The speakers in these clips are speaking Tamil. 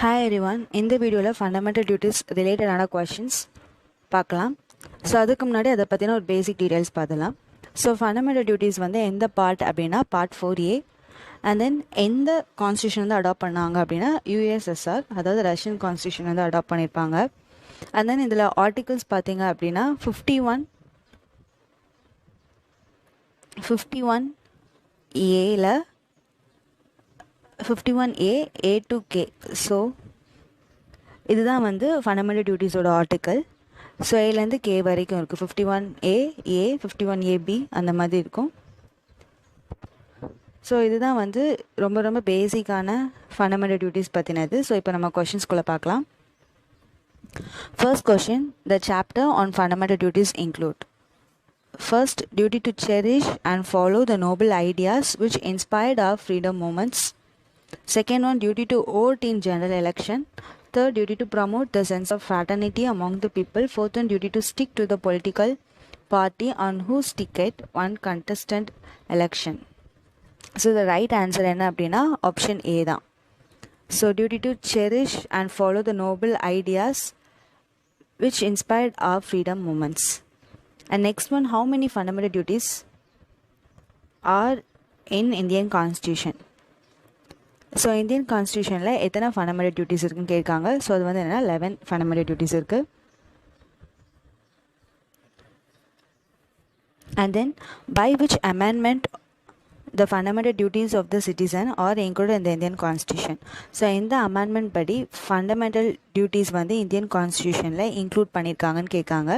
Hi everyone, இந்த வீடியோவில் ஃபண்டமெண்டல் டியூட்டிஸ் ரிலேட்டடான கொஷின்ஸ் பார்க்கலாம். ஸோ அதுக்கு முன்னாடி அதை பற்றின ஒரு பேசிக் டீட்டெயில்ஸ் பார்த்துலாம். ஸோ ஃபண்டமெண்டல் டியூட்டிஸ் வந்து எந்த பார்ட் அப்படின்னா பார்ட் 4A. அண்ட் தென் எந்த கான்ஸ்டியூஷன் வந்து அடாப்ட் பண்ணாங்க அப்படின்னா USSR, அதாவது ரஷ்யன் கான்ஸ்டியூஷன் வந்து அடாப்ட் பண்ணியிருப்பாங்க. அண்ட் தென் இதில் ஆர்டிகல்ஸ் பார்த்தீங்க அப்படின்னா 51Aல 51A A to K. So இதுதான் வந்து ஃபண்டமெண்டல் டியூட்டிஸோட ஆர்டிக்கல். ஸோ ஏலேருந்து கே வரைக்கும் இருக்குது. 51A A 51AB அந்த மாதிரி இருக்கும். ஸோ இதுதான் வந்து ரொம்ப ரொம்ப பேசிக்கான ஃபண்டமெண்டல் டியூட்டிஸ் பற்றினது. ஸோ இப்போ நம்ம கொஷின்ஸ்குள்ளே பார்க்கலாம். First question, the chapter on fundamental duties include: First, duty to cherish and follow the noble ideas which inspired our freedom movements. Second one, duty to vote in general election. Third, duty to promote the sense of fraternity among the people. Fourth one, duty to stick to the political party on whose ticket one contestant election. So the right answer என்ன அப்படின்னா ஆப்ஷன் A தான். So duty to cherish and follow the noble ideas which inspired our freedom movements. And next one, how many fundamental duties are in Indian Constitution? So Indian கான்ஸ்டியூஷனில் எத்தனை ஃபண்டமெண்டல் டியூட்டிஸ் இருக்குன்னு கேட்காங்க. ஸோ அது வந்து என்னென்னா 11 ஃபண்டமெண்டல் டியூட்டிஸ் இருக்குது. And then by which amendment the fundamental duties of the citizen are include இந்த இந்தியன் கான்ஸ்டியூஷன். ஸோ எந்த அமெண்ட்மெண்ட் படி ஃபண்டமெண்டல் டியூட்டிஸ் வந்து இந்தியன் கான்ஸ்டியூஷனில் இன்க்ளூட் பண்ணியிருக்காங்கன்னு கேட்காங்க.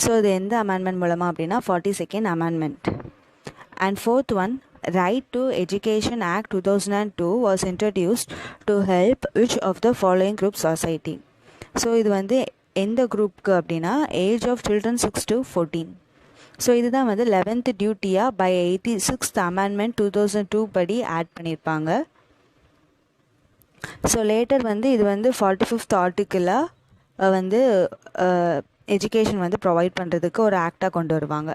ஸோ இது எந்த அமெண்ட்மெண்ட் மூலமாக அப்படின்னா 42nd amendment. And fourth one, Right to Education Act 2002 was introduced to help which of the following group society? So இது வந்து எந்த குரூப்க்கு அப்படின்னா age of children 6 to 14. So இதுதான் வந்து 11th டியூட்டியாக பை 86th அமெண்ட்மெண்ட் 2002 படி ஆட் பண்ணியிருப்பாங்க. ஸோ லேட்டர் வந்து இது வந்து 45th ஆர்டிக்கிளாக வந்து எஜுகேஷன் வந்து ப்ரொவைட் பண்ணுறதுக்கு ஒரு ஆக்டாக கொண்டு வருவாங்க.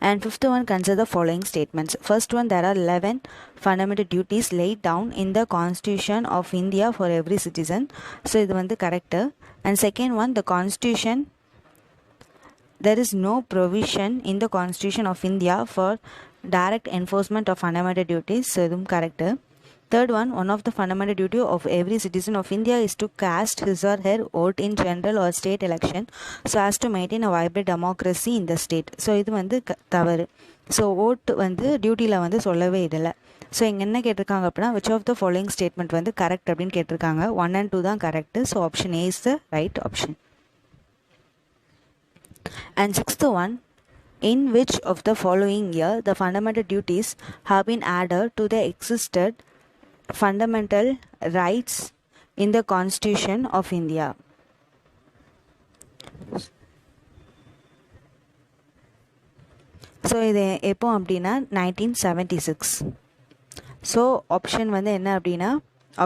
And fifth one, consider the following statements. First one, there are 11 fundamental duties laid down in the Constitution of India for every citizen. So இது வந்து correct. And second one, the Constitution, there is no provision in the Constitution of India for direct enforcement of fundamental duties. So இதுவும் correct. Third one of the fundamental duty of every citizen of India is to cast his or her vote in general or state election so as to maintain a vibrant democracy in the state. So இது வந்து தவறு. ஸோ ஓட்டு வந்து டியூட்டியில் வந்து சொல்லவே இதில்லை. ஸோ இங்கே என்ன கேட்டிருக்காங்க அப்படின்னா which of the following statement வந்து கரெக்ட் அப்படின்னு கேட்டிருக்காங்க. 1 and 2 தான் correct. So option A is the right option. And sixth one, in which of the following year the fundamental duties have been added to the existed fundamental rights in the Constitution of India? So இது எப்போ அப்படின்னா 1976. ஸோ ஆப்ஷன் வந்து என்ன அப்படின்னா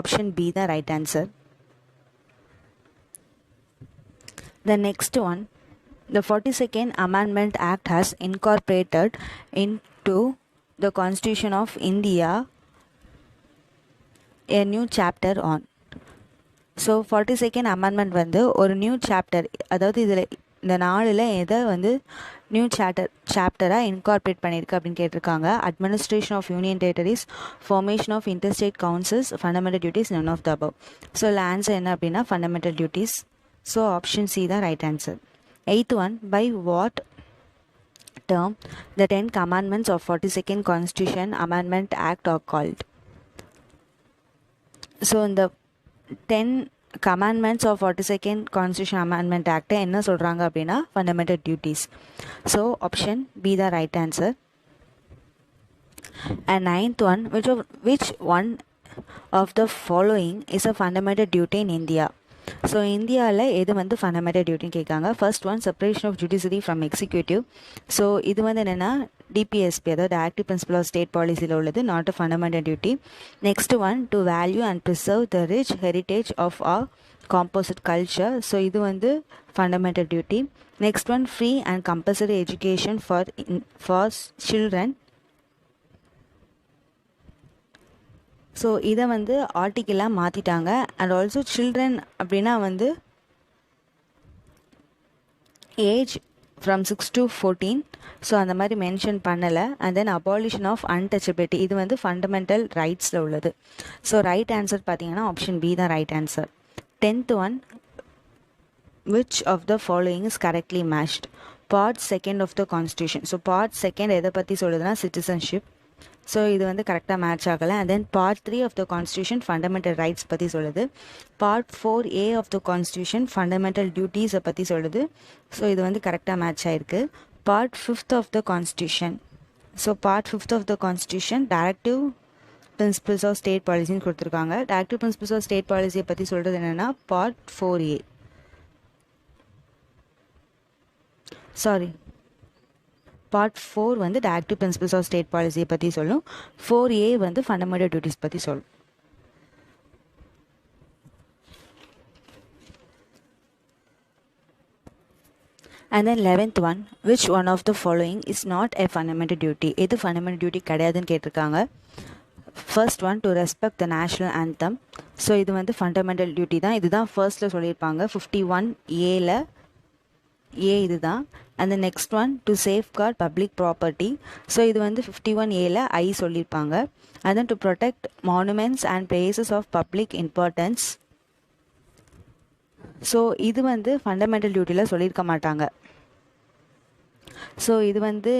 ஆப்ஷன் B தான் right answer. The next one, the 42nd Amendment Act has incorporated into the Constitution of India a new chapter on. So 42nd amendment வந்து ஒரு நியூ சாப்டர், அதாவது இதில் இந்த நாளில் எதை வந்து நியூ சாப்டராக இன்கார்பரேட் பண்ணியிருக்கு அப்படின்னு கேட்டிருக்காங்க. Administration of union territories, formation of interstate councils, fundamental duties, none of the above. So இதில் ஆன்சர் என்ன அப்படின்னா fundamental duties. So option C தான் right answer. Eighth one, by what term the 10 commandments of 42nd Constitution Amendment Act are called? So இந்த 10 commandments of 42nd Constitution Amendment Act என்ன சொல்கிறாங்க அப்படின்னா fundamental duties. So option B தான் right answer. And ninth one, which one of the following is a fundamental duty in India? So இந்தியாவில் எது வந்து ஃபண்டமெண்டல் டியூட்டின்னு கேட்காங்க. First one, separation of judiciary from executive. So இது வந்து என்னென்னா DPSP, அதாவது ஆக்டிவ் பிரின்சிபல் ஆஃப் ஸ்டேட் பாலிசியில் உள்ளது, not a fundamental duty. Next one, to value and preserve the rich heritage of our composite culture. So இது வந்து fundamental duty. Next one, free and compulsory education for children so இதை வந்து ஆர்டிக்கிளாக மாற்றிட்டாங்க. அண்ட் ஆல்சோ சில்ட்ரன் அப்படின்னா வந்து ஏஜ் ஃப்ரம் 6 to 14, ஸோ அந்த மாதிரி மென்ஷன் பண்ணலை. And then abolition of untouchability, இது வந்து ஃபண்டமெண்டல் ரைட்ஸில் உள்ளது. ஸோ ரைட் ஆன்சர் பார்த்தீங்கன்னா ஆப்ஷன் பி தான் ரைட் ஆன்சர். 10th ஒன், which of the following is correctly matched? Part 2 of the constitution. So part 2 எதை பற்றி சொல்லுதுன்னா சிட்டிசன்ஷிப். ஸோ இது வந்து கரெக்டாக மேட்ச் ஆகலை. And then part 3 of the constitution fundamental rights பற்றி சொல்லுது. Part 4A of the constitution fundamental டியூட்டிஸை பற்றி சொல்லுது. ஸோ இது வந்து கரெக்டாக மேட்ச் ஆகிருக்கு. Part 5th of the constitution, so part 5th of the constitution directive principles of state பாலிசின்னு கொடுத்துருக்காங்க. டைரக்டிவ் பிரின்சிபல்ஸ் ஆஃப் ஸ்டேட் பாலிசியை பற்றி சொல்கிறது என்னென்னா பார்ட் 4A, சாரி பார்ட் 4 வந்து டைரக்டிவ் பிரின்சிபல்ஸ் ஆஃப் ஸ்டேட் பாலிசியை பற்றி சொல்லும். 4A வந்து ஃபண்டமெண்டல் டியூட்டிஸ் பற்றி சொல்லும். And then 11th one, which one of the following is not a fundamental duty? எது fundamental duty கிடையாதுன்னு கேட்டிருக்காங்க. First one, to respect the national anthem. So இது வந்து ஃபண்டமெண்டல் டியூட்டி தான். இதுதான் ஃபர்ஸ்ட்டில் சொல்லியிருப்பாங்க 51A ஏ இதுதான். And next one, to safeguard public property. So இது வந்து 51A ஐ சொல்லியிருப்பாங்க. And then to protect monuments and places of public importance. So இது வந்து ஃபண்டமெண்டல் டியூட்டியில் சொல்லியிருக்க மாட்டாங்க. ஸோ இது வந்து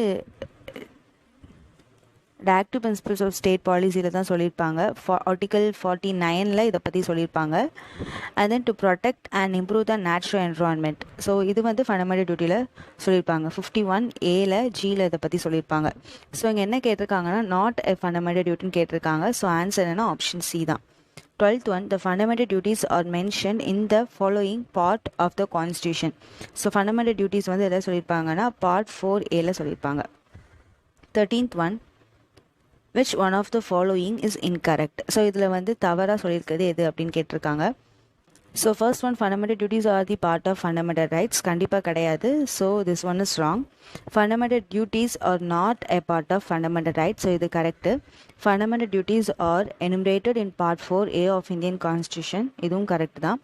டைரக்டிவ் பிரின்சிபல்ஸ் ஆஃப் ஸ்டேட் பாலிசியில் தான் சொல்லியிருப்பாங்க. ஆர்டிக்கல் 49 இதை பற்றி சொல்லியிருப்பாங்க. And then to protect and improve the natural environment. So இது வந்து ஃபண்டமெண்டல் டியூட்டியில் சொல்லியிருப்பாங்க. 51A ஜியில் இதை பற்றி சொல்லியிருப்பாங்க. ஸோ இங்கே என்ன கேட்டிருக்காங்கன்னா நாட் எ ஃபண்டமெண்டல் டியூட்டின்னு கேட்டிருக்காங்க. ஸோ ஆன்சர் என்னன்னா ஆப்ஷன் சி தான். 12th one, the fundamental duties are mentioned in the following part of the constitution. So fundamental duties வந்து எதை சொல்லியிருப்பாங்கன்னா part 4A சொல்லியிருப்பாங்க. 13th one, which one of the following is incorrect? So இதில் வந்து தவறாக சொல்லியிருக்கிறது எது அப்படின்னு கேட்டிருக்காங்க. So first one, fundamental duties are the part of fundamental rights. கண்டிப்பாக கிடையாது. So this one is wrong. Fundamental duties are not a part of fundamental rights. So இது correct. Fundamental duties are enumerated in part 4A of Indian Constitution. இதுவும் கரெக்ட் தான்.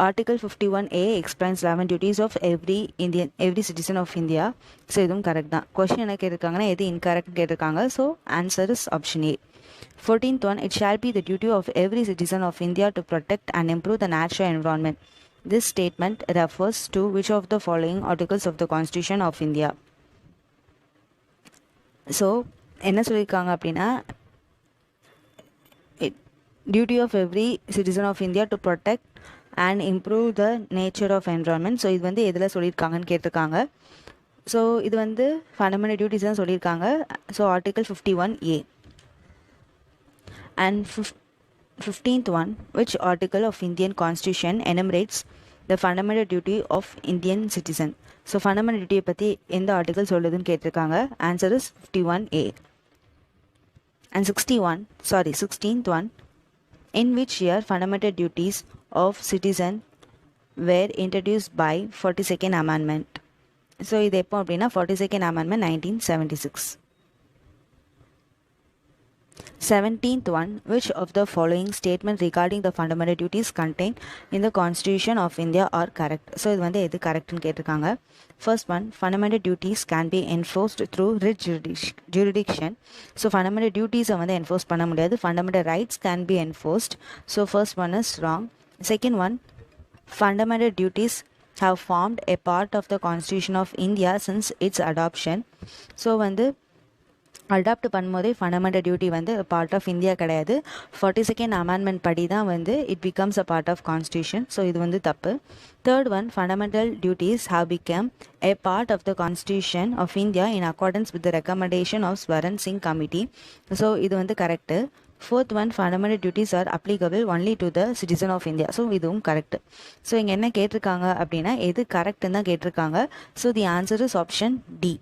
Article 51A explains 11 duties of every citizen of India. So இதுவும் கரெக்ட் தான். கொஸ்டின் என்ன கேட்டிருக்காங்கன்னா எது இன்கரெக்ட் கேட்டிருக்காங்க. So answer is option A. 14th one, it shall be the duty of every citizen of India to protect and improve the natural environment. This statement refers to which of the following articles of the Constitution of India? So என்ன சொல்லியிருக்காங்க அப்படின்னா duty of every citizen of India to protect and improve the nature of environment. So இது வந்து எதில் சொல்லியிருக்காங்கன்னு கேட்டிருக்காங்க. ஸோ இது வந்து ஃபண்டமெண்டல் டியூட்டிஸ் தான் சொல்லியிருக்காங்க. So article 51A. And 15th one, which article of Indian Constitution enumerates the fundamental duty of Indian citizen? So fundamental டியூட்டியை பற்றி எந்த ஆர்டிகல் சொல்லுதுன்னு கேட்டிருக்காங்க. Answer is 51A. And 16th one, in which year fundamental duties of citizen were introduced by 42nd Amendment? So இது எப்போ அப்படின்னா 42nd Amendment 1976. 17th one, which of the following statement regarding the fundamental duties contained in the Constitution of India are correct? So இது வந்து எது கரெக்ட்னு கேட்டிருக்காங்க. First one, fundamental duties can be enforced through writ jurisdiction. So fundamental duties-ஐ வந்து enforce பண்ண முடியாது. Fundamental rights can be enforced. So first one is wrong. Second one, fundamental duties have formed a part of the Constitution of India since its adoption. So வந்து அடாப்ட் பண்ணும்போதே ஃபண்டமெண்டல் டியூட்டி வந்து பார்ட் ஆஃப் இந்தியா கிடையாது. 42nd Amendment படி தான் வந்து it becomes a part of constitution. So இது வந்து தப்பு. Third one, fundamental duties have become a part of the Constitution of India in accordance with the recommendation of Swaran Singh Committee. So இது வந்து correct. Fourth one, fundamental duties are applicable only to the citizen of India. So இதுவும் கரெக்டு. ஸோ இங்கே என்ன கேட்டிருக்காங்க அப்படின்னா எது கரெக்டுன்னு தான் கேட்டிருக்காங்க. So the answer is option D.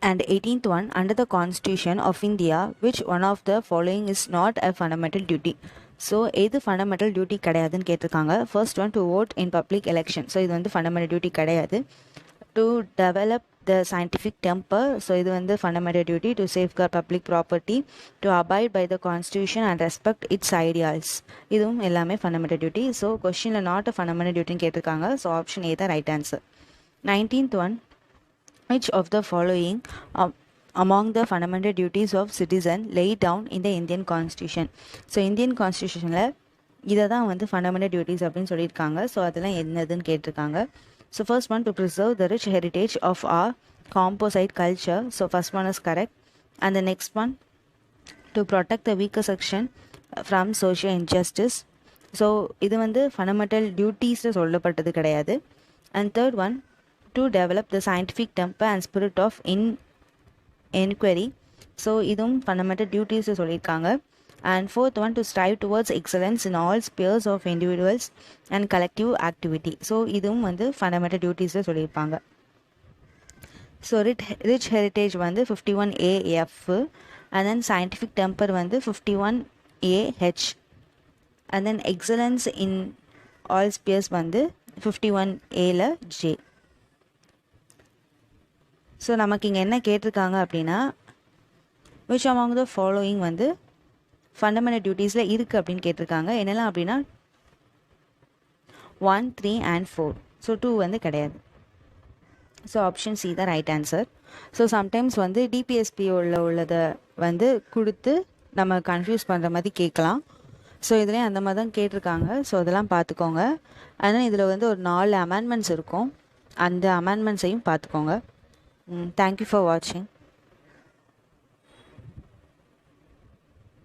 And 18th one, under the Constitution of India, which one of the following is not a fundamental duty? So எது ஃபண்டமெண்டல் டியூட்டி கிடையாதுன்னு கேட்டிருக்காங்க. First one, to vote in public election. So இது வந்து ஃபண்டமெண்டல் டியூட்டி கிடையாது. To develop the scientific temper. So இது வந்து fundamental duty to safeguard public property, to abide by the constitution and respect its ideals. இதுவும் எல்லாமே fundamental duty. So questionல not a fundamental duty கேட்டிருக்காங்க. So option A தான் right answer. 19th one, which of the following among the fundamental duties of citizen laid down in the Indian constitution. So Indian constitutionல இதை தான் வந்து fundamental duties அப்படின்னு சொல்லியிருக்காங்க. ஸோ அதெல்லாம் என்னதுன்னு கேட்டிருக்காங்க. So first one, to preserve the rich heritage of our composite culture. So first one is correct. And the next one, to protect the weaker section from social injustice. So இது வந்து ஃபண்டமெண்டல் டியூட்டிஸில் சொல்லப்பட்டது கிடையாது. And third one, to develop the scientific temper and spirit of enquiry. So இதுவும் ஃபண்டமெண்டல் டியூட்டிஸில் சொல்லியிருக்காங்க. And fourth one, to strive towards excellence in all spheres of individuals and collective activity. So இதுவும் வந்து fundamental duties சொல்லியிருப்பாங்க. ஸோ rich heritage வந்து 51AF, and then scientific temper வந்து 51AH, and then excellence in all spheres வந்து 51Aல J. ஸோ நமக்கு இங்கே என்ன கேட்டிருக்காங்க அப்படின்னா, which among the following வந்து ஃபண்டமெண்டல் டியூட்டிஸில் இருக்குது அப்படின்னு கேட்டிருக்காங்க. என்னெல்லாம் அப்படின்னா 1, 3 and 4. ஸோ 2 வந்து கிடையாது. ஸோ ஆப்ஷன் சி தான் ரைட் ஆன்சர். ஸோ சம்டைம்ஸ் வந்து டிபிஎஸ்பி உள்ளதை வந்து கொடுத்து நம்ம கன்ஃபியூஸ் பண்ணுற மாதிரி கேட்கலாம். ஸோ இதுலேயும் அந்த மாதிரி தான் கேட்டிருக்காங்க. ஸோ அதெல்லாம் பார்த்துக்கோங்க. ஆனால் இதில் வந்து ஒரு 4 அமெண்ட்மெண்ட்ஸ் இருக்கும். அந்த அமெண்ட்மெண்ட்ஸையும் பார்த்துக்கோங்க. தேங்க்யூ ஃபார் வாட்சிங்.